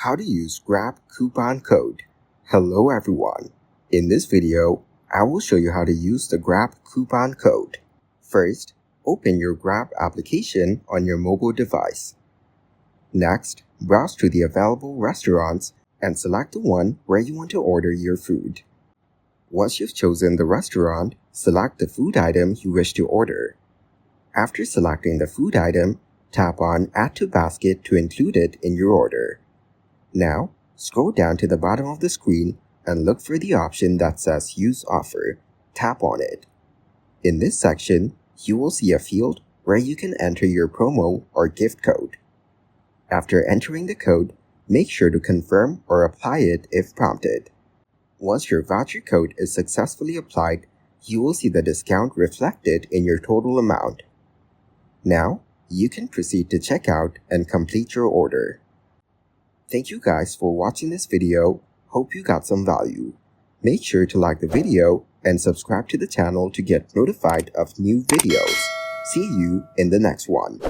How to use Grab coupon code. Hello everyone. In this video, I will show you how to use the Grab coupon code. First, open your Grab application on your mobile device. Next, browse to the available restaurants and select the one where you want to order your food. Once you've chosen the restaurant, select the food item you wish to order. After selecting the food item, tap on Add to Basket to include it in your order. Now, scroll down to the bottom of the screen and look for the option that says Use Offer. Tap on it. In this section, you will see a field where you can enter your promo or gift code. After entering the code, make sure to confirm or apply it if prompted. Once your voucher code is successfully applied, you will see the discount reflected in your total amount. Now, you can proceed to checkout and complete your order. Thank you guys for watching this video. Hope you got some value. Make sure to like the video and subscribe to the channel to get notified of new videos. See you in the next one.